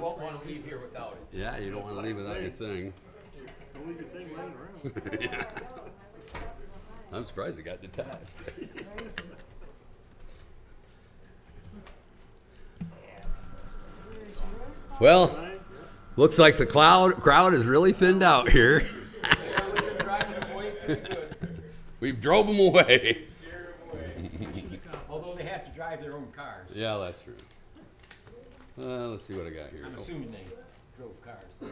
won't want to leave here without it. Yeah, you don't want to leave without your thing. Don't leave your thing laying around. Yeah. I'm surprised it got detached. Well, looks like the crowd is really thinned out here. We've drove them away. Although they have to drive their own cars. Yeah, that's true. Let's see what I got here. I'm assuming they drove cars. Like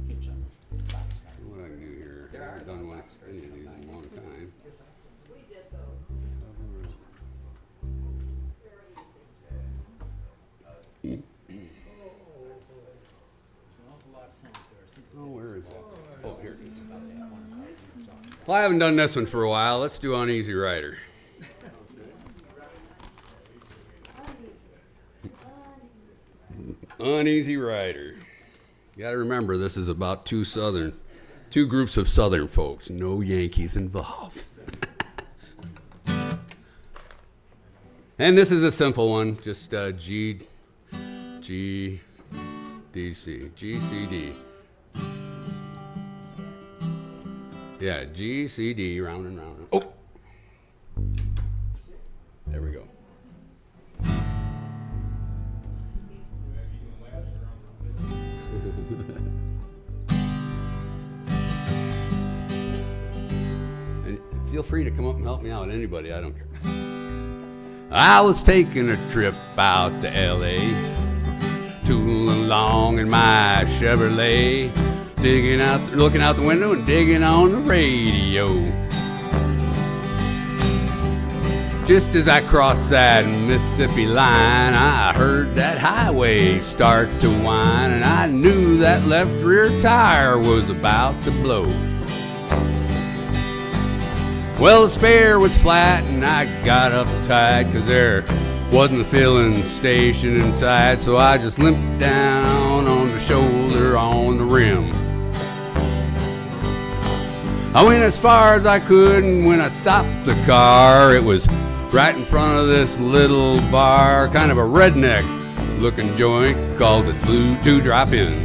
hitch on boxcar. What I can do here. I haven't done one any of these in a long time. We did those. There's an awful lot of things there. Oh, where is that? Oh, here it is. Well, I haven't done this one for a while. Let's do Uneasy Rider. Uneasy Rider. You got to remember, this is about two groups of Southern folks. No Yankees involved. And this is a simple one. Just G, D, C, G, C, D. Yeah, G, C, D, round and round. Oh! There we go. And feel free to come up and help me out, anybody, I don't care. I was taking a trip out to L.A., tooling along in my Chevrolet, looking out the window and digging on the radio. Just as I crossed that Mississippi line, I heard that highway start to whine, and I knew that left rear tire was about to blow. Well, the spare was flat, and I got uptight, 'cause there wasn't a filling station inside, so I just limped down on the shoulder on the rim. I went as far as I could, and when I stopped the car, it was right in front of this little bar, kind of a redneck looking joint called the Two Drop In.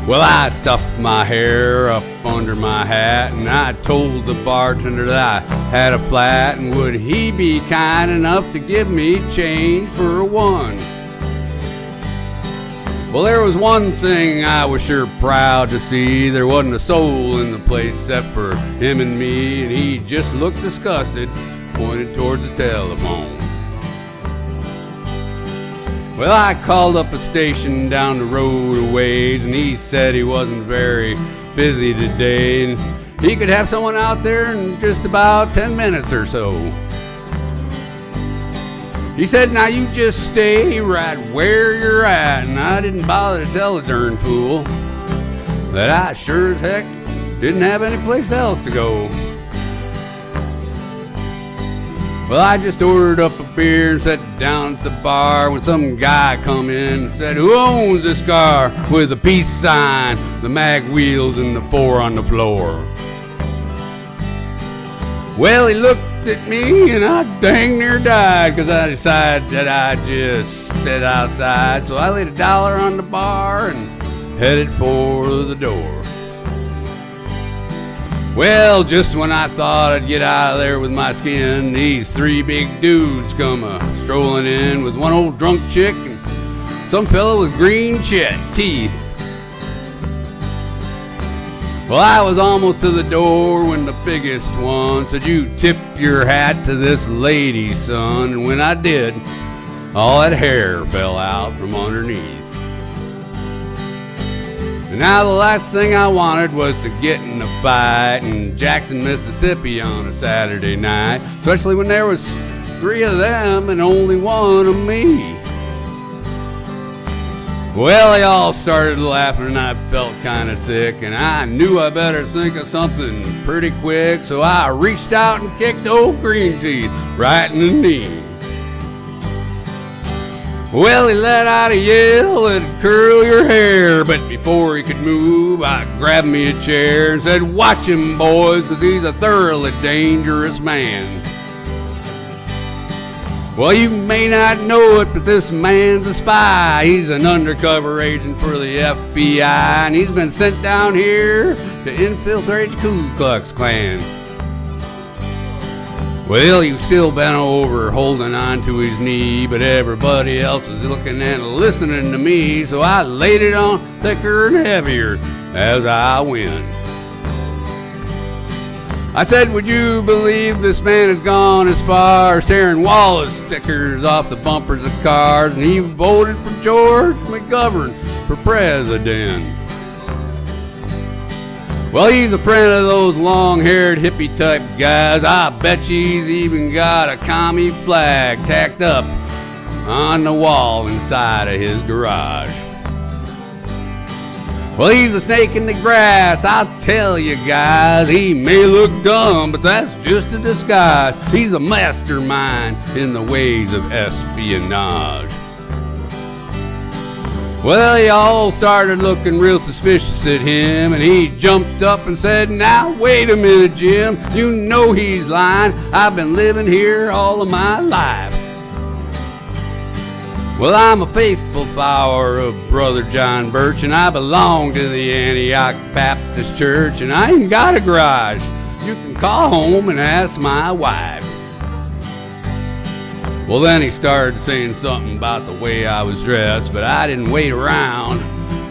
Well, I stuffed my hair up under my hat, and I told the bartender that I had a flat, and would he be kind enough to give me change for a one. Well, there was one thing I was sure proud to see. There wasn't a soul in the place except for him and me, and he just looked disgusted, pointed towards the telephone. Well, I called up a station down the road a ways, and he said he wasn't very busy today, and he could have someone out there in just about 10 minutes or so. He said, now you just stay right where you're at, and I didn't bother to tell the darn fool that I sure as heck didn't have any place else to go. Well, I just ordered up a beer and sat down at the bar when some guy come in and said, who owns this car with the peace sign, the mag wheels, and the 4 on the floor? Well, he looked at me and I dang near died, 'cause I decided that I'd just sit outside. So I laid $1 on the bar and headed for the door. Well, just when I thought I'd get out of there with my skin, these 3 big dudes come strolling in with one old drunk chick and some fellow with green teeth. Well, I was almost to the door when the biggest one said, you tip your hat to this lady, son. And when I did, all that hair fell out from underneath. And now the last thing I wanted was to get in a fight in Jackson, Mississippi on a Saturday night, especially when there was 3 of them and only 1 of me. Well, they all started laughing and I felt kind of sick, and I knew I better think of something pretty quick, so I reached out and kicked old Green Teeth right in the knee. Well, he let out a yell that'd curl your hair, but before he could move, I grabbed me a chair and said, watch him, boys, 'cause he's a thoroughly dangerous man. Well, you may not know it, but this man's a spy. He's an undercover agent for the FBI, and he's been sent down here to infiltrate the Ku Klux Klan. Well, he's still bent over, holding on to his knee, but everybody else is looking and listening to me, so I laid it on thicker and heavier as I went. I said, would you believe this man has gone as far as tearing Wallace stickers off the bumpers of cars, and he voted for George McGovern for president. Well, he's a friend of those long-haired hippie-type guys. I bet he's even got a commie flag tacked up on the wall inside of his garage. Well, he's a snake in the grass, I'll tell you guys. He may look dumb, but that's just a disguise. He's a mastermind in the ways of espionage. Well, they all started looking real suspicious at him, and he jumped up and said, now wait a minute, Jim, you know he's lying. I've been living here all of my life. Well, I'm a faithful follower of Brother John Birch, and I belong to the Antioch Baptist Church, and I ain't got a garage. You can call home and ask my wife. Well, then he started saying something about the way I was dressed, but I didn't wait around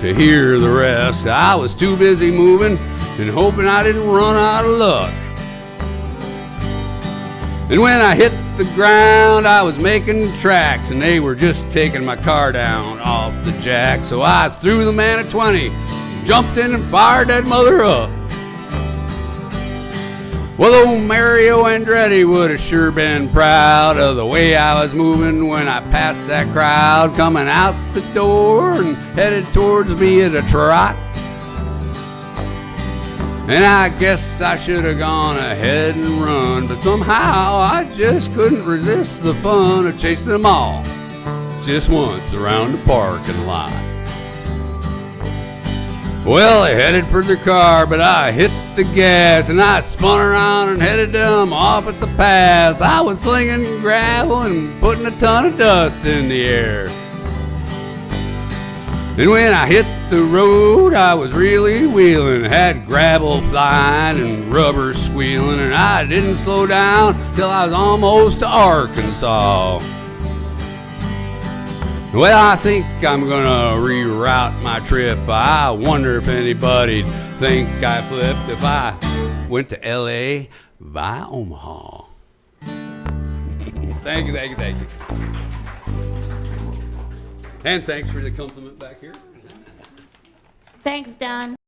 to hear the rest. I was too busy moving and hoping I didn't run out of luck. And when I hit the ground, I was making tracks, and they were just taking my car down off the jack. So I threw the man a 20, jumped in and fired that mother up. Well, old Mario Andretti would have sure been proud of the way I was moving when I passed that crowd coming out the door and headed towards me at a trot. And I guess I should have gone ahead and run, but somehow I just couldn't resist the fun of chasing them all just once around the parking lot. Well, I headed for the car, but I hit the gas and I spun around and headed them off at the pass. I was slinging gravel and putting a ton of dust in the air. And when I hit the road, I was really wheeling, had gravel flying and rubber squealing, and I didn't slow down till I was almost to Arkansas. Well, I think I'm gonna reroute my trip. I wonder if anybody'd think I flipped if I went to LA via Omaha. Thank you, thank you, thank you. And thanks for the compliment back here. Thanks, Don.